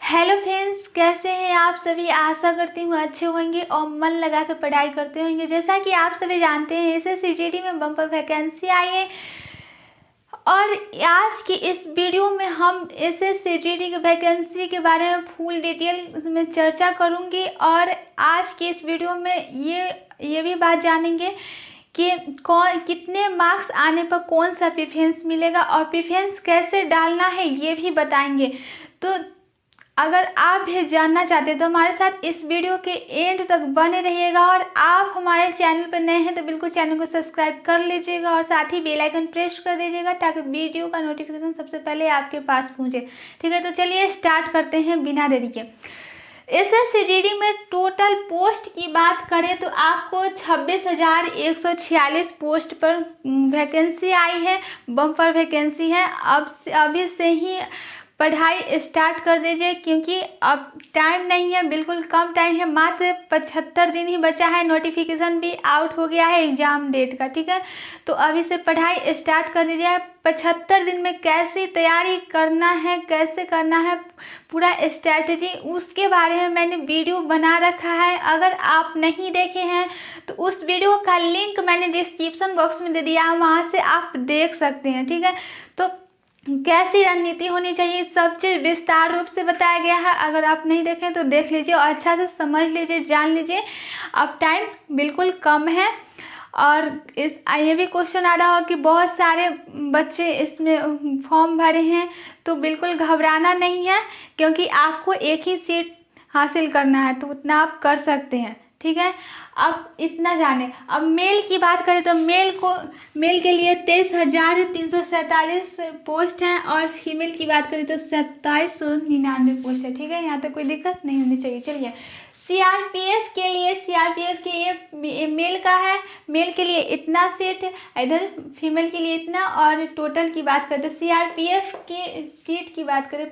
Hello friends, कैसे हैं आप सभी। आशा करती हूँ अच्छे होंगे और मन लगा कर पढ़ाई करते होंगे। जैसा कि आप सभी जानते हैं एसएससीजीडी में बम्पर वैकेंसी आई है और आज की इस वीडियो में हम एसएससीजीडी की वैकेंसी के बारे में फुल डिटेल में चर्चा करूंगी। और आज की इस वीडियो में ये भी बात जानेंगे कि कौन कितने मार्क्स आने पर कौन सा प्रेफरेंस मिलेगा और प्रेफरेंस कैसे डालना है ये भी बताएंगे। तो अगर आप भी जानना चाहते हैं तो हमारे साथ इस वीडियो के एंड तक बने रहिएगा। और आप हमारे चैनल पर नए हैं तो बिल्कुल चैनल को सब्सक्राइब कर लीजिएगा और साथ ही बेल आइकन प्रेस कर दीजिएगा ताकि वीडियो का नोटिफिकेशन सबसे पहले आपके पास पहुंचे। ठीक है, तो चलिए स्टार्ट करते हैं बिना देरी के। एसएससीजीडी में टोटल पोस्ट की बात करें तो आपको 26,146 पोस्ट पर वैकेंसी आई है, बम्पर वैकेंसी है। अभी से ही पढ़ाई स्टार्ट कर दीजिए क्योंकि अब टाइम नहीं है, बिल्कुल कम टाइम है, मात्र 75 दिन ही बचा है। नोटिफिकेशन भी आउट हो गया है एग्ज़ाम डेट का। ठीक है, तो अभी से पढ़ाई स्टार्ट कर दीजिए। 75 दिन में कैसी तैयारी करना है, कैसे करना है, पूरा स्ट्रैटेजी उसके बारे में मैंने वीडियो बना रखा है। अगर आप नहीं देखे हैं तो उस वीडियो का लिंक मैंने डिस्क्रिप्शन बॉक्स में दे दिया है, वहाँ से आप देख सकते हैं। ठीक है, तो कैसी रणनीति होनी चाहिए सब चीज़ विस्तार रूप से बताया गया है। अगर आप नहीं देखें तो देख लीजिए और अच्छा से समझ लीजिए, जान लीजिए। अब टाइम बिल्कुल कम है। और ये भी क्वेश्चन आ रहा हो कि बहुत सारे बच्चे इसमें फॉर्म भरे हैं, तो बिल्कुल घबराना नहीं है क्योंकि आपको एक ही सीट हासिल करना है, तो उतना आप कर सकते हैं। ठीक है, अब इतना जाने। अब मेल की बात करें तो मेल के लिए 23,347 पोस्ट हैं और फीमेल की बात करें तो 2799 पोस्ट है। ठीक है, यहाँ तक कोई दिक्कत नहीं होनी चाहिए। चलिए, सीआरपीएफ के ये मेल का है, मेल के लिए इतना सीट है, इधर फीमेल के लिए इतना। और टोटल की बात करें तो सीआरपीएफ की सीट की बात करें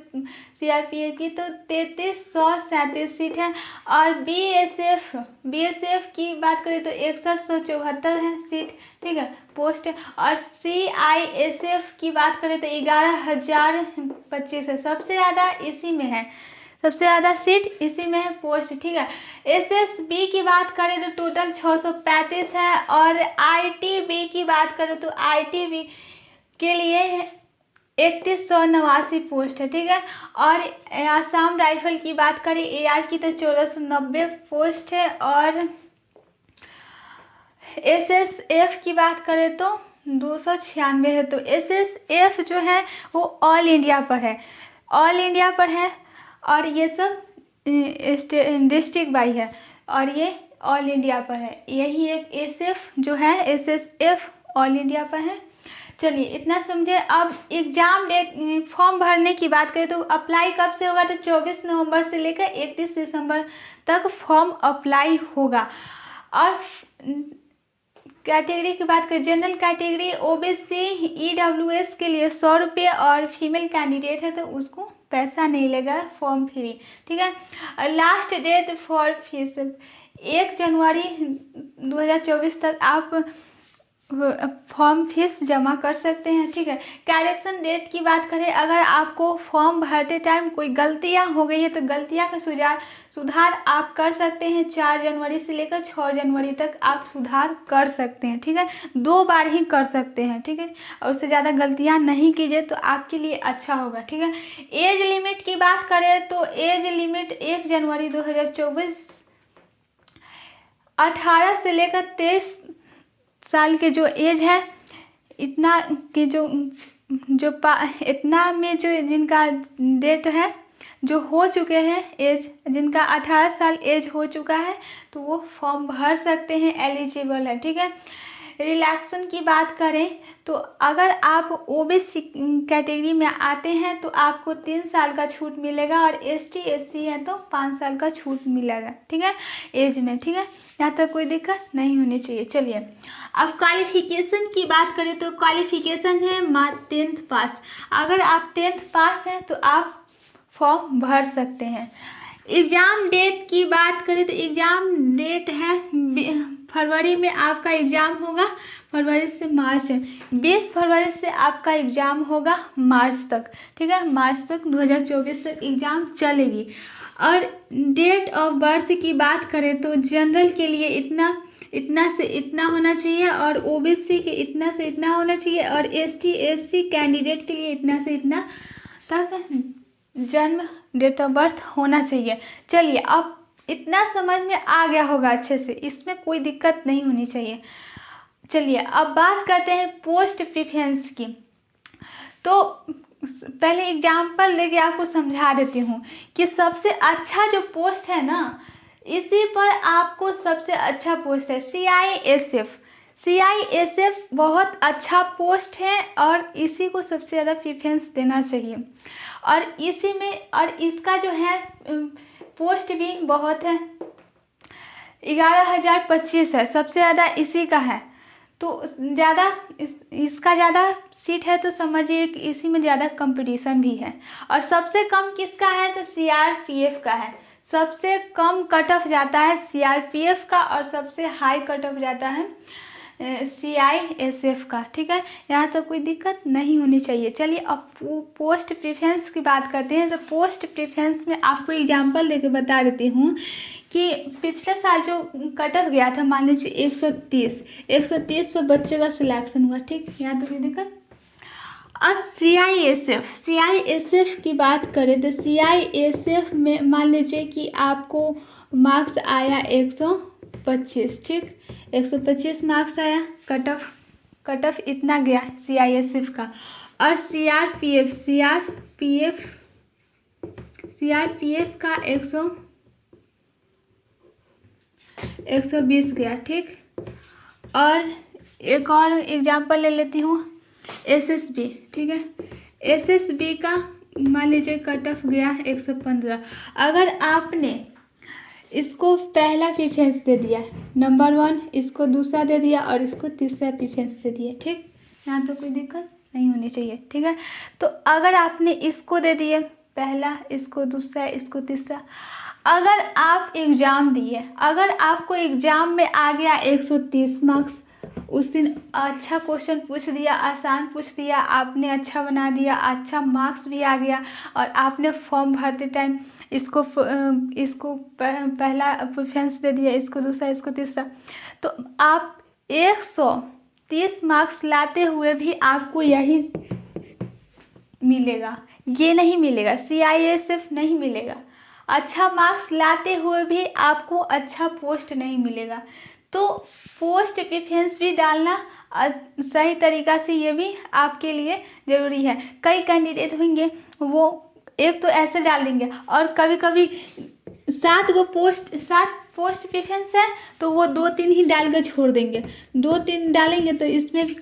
सीआरपीएफ की तो 3337 सीट है। और बीएसएफ की बात करें तो 6174 है सीट। ठीक है, पोस्ट है। और सीआईएसएफ की बात करें तो 11,025 है, सबसे ज़्यादा इसी में है, सबसे ज़्यादा सीट इसी में है, पोस्ट। ठीक है, एसएसबी की बात करें तो टोटल 635 है। और आईटीबी की बात करें तो आईटीबी के लिए 3189 पोस्ट है। ठीक है, और आसाम राइफल की बात करें एआर की तो 1490 पोस्ट है। और एसएसएफ की बात करें तो 296 है। तो एसएसएफ जो है वो ऑल इंडिया पर है, ऑल इंडिया पर है। और ये सब डिस्ट्रिक्ट वाइज है और ये ऑल इंडिया पर है। यही एक एसएफ जो है एसएसएफ ऑल इंडिया पर है। चलिए इतना समझे। अब एग्ज़ाम डेट फॉर्म भरने की बात करें तो अप्लाई कब से होगा तो 24 नवंबर से लेकर 31 दिसंबर तक फॉर्म अप्लाई होगा। और कैटेगरी की बात करें, जनरल कैटेगरी ओबीसी ईडब्ल्यूएस के लिए 100 रुपये और फीमेल कैंडिडेट है तो उसको पैसा नहीं लेगा, फॉर्म फ्री। ठीक है, लास्ट डेट फॉर फीस 1 जनवरी 2024 तक आप फॉर्म फीस जमा कर सकते हैं। ठीक है, करेक्शन डेट की बात करें, अगर आपको फॉर्म भरते टाइम कोई गलतियां हो गई है तो गलतियां का सुधार आप कर सकते हैं। 4 जनवरी से लेकर 6 जनवरी तक आप सुधार कर सकते हैं। ठीक है, 2 बार ही कर सकते हैं। ठीक है, और उससे ज़्यादा गलतियां नहीं कीजिए तो आपके लिए अच्छा होगा। ठीक है, एज लिमिट की बात करें तो एज लिमिट 1 जनवरी 2024 18 से लेकर 23 साल के जो एज है इतना के इतना में जो जिनका डेट है जो हो चुके हैं एज, जिनका 18 साल एज हो चुका है तो वो फॉर्म भर सकते हैं, एलिजिबल है। ठीक है, रिलैक्सेशन की बात करें तो अगर आप ओबीसी कैटेगरी में आते हैं तो आपको 3 साल का छूट मिलेगा और एसटी एससी है तो 5 साल का छूट मिलेगा। ठीक है, एज में। ठीक है, यहाँ तक कोई दिक्कत नहीं होनी चाहिए। चलिए, अब क्वालिफिकेशन की बात करें तो क्वालिफिकेशन है 10th पास। अगर आप 10th पास हैं तो आप फॉर्म भर सकते हैं। एग्ज़ाम डेट की बात करें तो एग्ज़ाम डेट है फरवरी में आपका एग्ज़ाम होगा, फरवरी से मार्च है, 20 फरवरी से आपका एग्ज़ाम होगा मार्च तक, ठीक है, मार्च तक 2024 तक एग्ज़ाम चलेगी। और डेट ऑफ बर्थ की बात करें तो जनरल के लिए इतना से इतना होना चाहिए, और ओबीसी के इतना से इतना होना चाहिए, और एसटी एससी कैंडिडेट के लिए इतना से इतना तक जन्म डेट ऑफ बर्थ होना चाहिए। चलिए, अब इतना समझ में आ गया होगा अच्छे से, इसमें कोई दिक्कत नहीं होनी चाहिए। चलिए अब बात करते हैं पोस्ट प्रेफरेंस की। तो पहले एग्जाम्पल लेके आपको समझा देती हूँ कि सबसे अच्छा जो पोस्ट है ना, इसी पर आपको सबसे अच्छा पोस्ट है CISF। CISF बहुत अच्छा पोस्ट है और इसी को सबसे ज़्यादा प्रेफरेंस देना चाहिए। और इसी में, और इसका जो है पोस्ट भी बहुत है, 11,025 है, सबसे ज़्यादा इसी का है। तो ज़्यादा इसका ज़्यादा सीट है, तो समझिए कि इसी में ज़्यादा कंपटीशन भी है। और सबसे कम किसका है, तो CRPF का है। सबसे कम कट ऑफ जाता है CRPF का, और सबसे हाई कट ऑफ जाता है CISF का, ठीक है, यहाँ तो कोई दिक्कत नहीं होनी चाहिए। चलिए अब पोस्ट प्रेफरेंस की बात करते हैं। तो पोस्ट प्रेफरेंस में आपको एग्जांपल देके बता देती हूँ कि पिछले साल जो कट ऑफ गया था, मान लीजिए 130 पर बच्चे का सिलेक्शन हुआ, ठीक, यहाँ तो कोई दिक्कत। अब CISF की बात करें तो CISF में मान लीजिए कि आपको मार्क्स आया 125, ठीक, 125 मार्क्स आया, कट ऑफ इतना गया CISF का। और CRPF का 120 गया, ठीक। और एक और एग्जांपल ले लेती हूँ, SSB, ठीक है, SSB का मान लीजिए कट ऑफ गया 115। अगर आपने इसको पहला प्रेफरेंस दे दिया, नंबर 1, इसको दूसरा दे दिया, और इसको तीसरा प्रेफरेंस दे दिया, ठीक, यहाँ तो कोई दिक्कत नहीं होनी चाहिए, ठीक है। तो अगर आपने इसको दे दिए पहला, इसको दूसरा, इसको तीसरा, अगर आप एग्ज़ाम दिए, अगर आपको एग्ज़ाम में आ गया 130 मार्क्स, उस दिन अच्छा क्वेश्चन पूछ दिया, आसान पूछ दिया, आपने अच्छा बना दिया, अच्छा मार्क्स भी आ गया, और आपने फॉर्म भरते टाइम इसको पहला प्रेफरेंस दे दिया, इसको दूसरा, इसको तीसरा, तो आप 130 मार्क्स लाते हुए भी आपको यही मिलेगा, ये नहीं मिलेगा, CISF नहीं मिलेगा। अच्छा मार्क्स लाते हुए भी आपको अच्छा पोस्ट नहीं मिलेगा। तो पोस्ट प्रेफरेंस भी डालना सही तरीक़ा से, ये भी आपके लिए ज़रूरी है। कई कैंडिडेट होंगे वो एक तो ऐसे डाल देंगे, और कभी कभी 7 पोस्ट प्रेफरेंस है तो वो 2-3 ही डाल कर छोड़ देंगे, 2-3 डालेंगे तो इसमें भी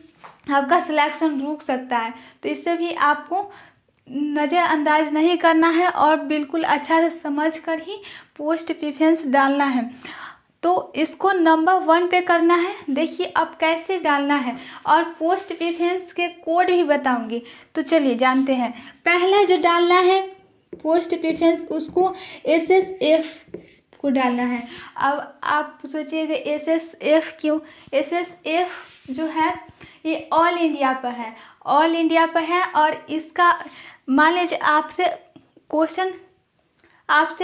आपका सिलेक्शन रुक सकता है। तो इससे भी आपको नज़रअंदाज नहीं करना है, और बिल्कुल अच्छा से समझ कर ही पोस्ट प्रेफरेंस डालना है। तो इसको नंबर 1 पे करना है। देखिए अब कैसे डालना है, और पोस्ट प्रेफरेंस के कोड भी बताऊंगी। तो चलिए जानते हैं। पहला जो डालना है पोस्ट प्रेफरेंस, उसको SSF को डालना है। अब आप सोचिएगा SSF क्यों? SSF जो है ये ऑल इंडिया पर है, ऑल इंडिया पर है, और इसका मान लीजिए आपसे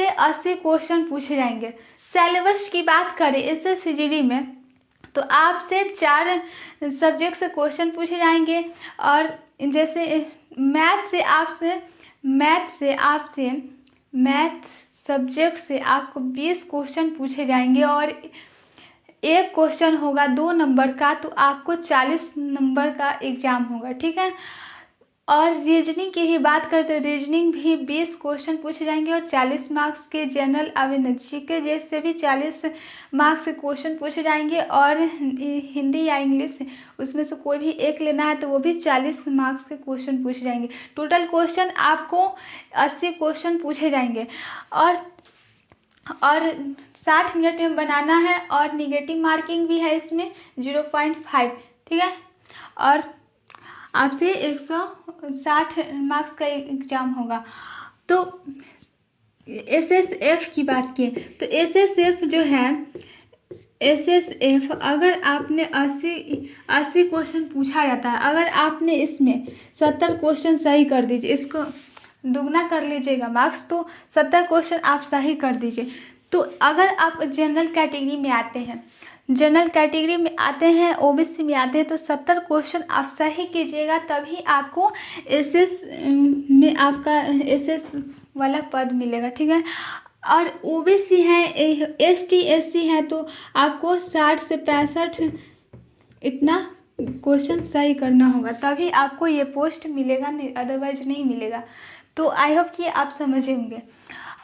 80 क्वेश्चन पूछे जाएंगे। सिलेबस की बात करें SSCGD में, तो आपसे 4 सब्जेक्ट से क्वेश्चन पूछे जाएंगे, और जैसे मैथ सब्जेक्ट से आपको 20 क्वेश्चन पूछे जाएंगे, और एक क्वेश्चन होगा 2 नंबर का, तो आपको 40 नंबर का एग्ज़ाम होगा, ठीक है। और रीजनिंग की ही बात करते हैं, रीजनिंग भी 20 क्वेश्चन पूछे जाएंगे, और 40 मार्क्स के जनरल अवेयरनेस जीके जैसे भी 40 मार्क्स के क्वेश्चन पूछे जाएंगे, और हिंदी या इंग्लिश उसमें से कोई भी एक लेना है तो वो भी 40 मार्क्स के क्वेश्चन पूछे जाएंगे। टोटल क्वेश्चन आपको 80 क्वेश्चन पूछे जाएंगे, और 60 मिनट में बनाना है, और निगेटिव मार्किंग भी है इसमें 0.5, ठीक है। और आपसे 160 मार्क्स का एग्ज़ाम होगा। तो SSF की बात की तो SSF जो है SSF अगर आपने 80 क्वेश्चन पूछा जाता है, अगर आपने इसमें 70 क्वेश्चन सही कर दीजिए, इसको दुगना कर लीजिएगा मार्क्स, तो 70 क्वेश्चन आप सही कर दीजिए। तो अगर आप जनरल कैटेगरी में आते हैं, OBC में आते हैं, तो 70 क्वेश्चन आप सही कीजिएगा, तभी आपको SS में आपका SS वाला पद मिलेगा, ठीक है। और OBC है, ST SC है, तो आपको 60 से 65 इतना क्वेश्चन सही करना होगा, तभी आपको ये पोस्ट मिलेगा, नहीं अदरवाइज नहीं मिलेगा। तो आई होप कि आप समझे होंगे।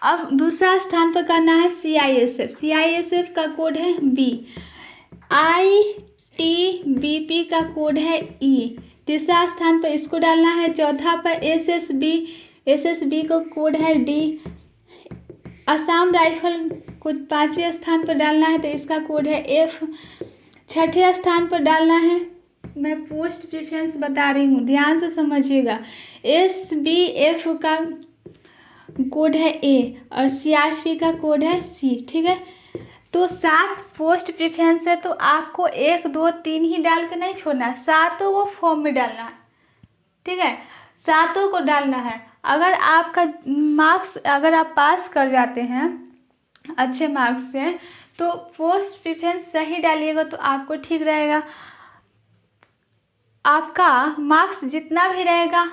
अब दूसरा स्थान पर करना है CISF का कोड है B, ITBP का कोड है E, तीसरा स्थान पर इसको डालना है, चौथा पर SSB का कोड है D, असम राइफल को 5वें स्थान पर डालना है, तो इसका कोड है F, छठे स्थान पर डालना है, मैं पोस्ट प्रेफरेंस बता रही हूँ, ध्यान से समझिएगा, SBF का कोड है A और CRP का कोड है C, ठीक है। तो 7 पोस्ट प्रेफरेंस है, तो आपको 1 2 3 ही डाल के नहीं छोड़ना, 7 को फॉर्म में डालना है, ठीक है, 7 को डालना है। अगर आपका मार्क्स, अगर आप पास कर जाते हैं अच्छे मार्क्स से, तो पोस्ट प्रेफरेंस सही डालिएगा तो आपको ठीक रहेगा। आपका मार्क्स जितना भी रहेगा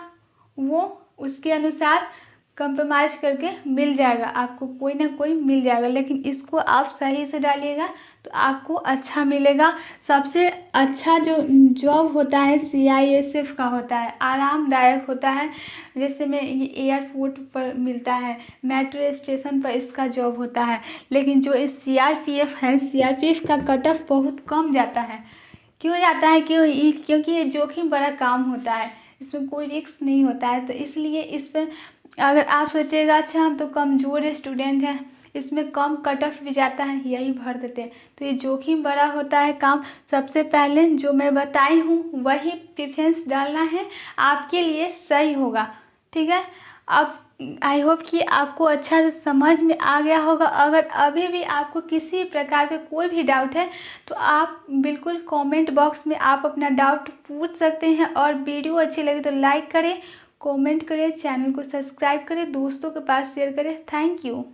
वो उसके अनुसार कंप्रोमाइज़ करके मिल जाएगा, आपको कोई ना कोई मिल जाएगा, लेकिन इसको आप सही से डालिएगा तो आपको अच्छा मिलेगा। सबसे अच्छा जो जॉब होता है CISF का होता है, आरामदायक होता है, जैसे में ये एयरपोर्ट पर मिलता है, मेट्रो स्टेशन पर इसका जॉब होता है। लेकिन जो इस CRPF है, CRPF का कट ऑफ बहुत कम जाता है। क्यों जाता है? क्योंकि ये जोखिम भरा काम होता है, इसमें कोई रिस्क नहीं होता है, तो इसलिए इस पर अगर आप सोचिएगा अच्छा हम तो कमज़ोर स्टूडेंट हैं, इसमें कम कट ऑफ भी जाता है, यही भर देते हैं, तो ये जोखिम बड़ा होता है काम। सबसे पहले जो मैं बताई हूँ वही प्रेफरेंस डालना है, आपके लिए सही होगा, ठीक है। अब आई होप कि आपको अच्छा से समझ में आ गया होगा। अगर अभी भी आपको किसी प्रकार का कोई भी डाउट है तो आप बिल्कुल कमेंट बॉक्स में आप अपना डाउट पूछ सकते हैं, और वीडियो अच्छी लगे तो लाइक करें, कमेंट करें, चैनल को सब्सक्राइब करें, दोस्तों के पास शेयर करें। Thank you.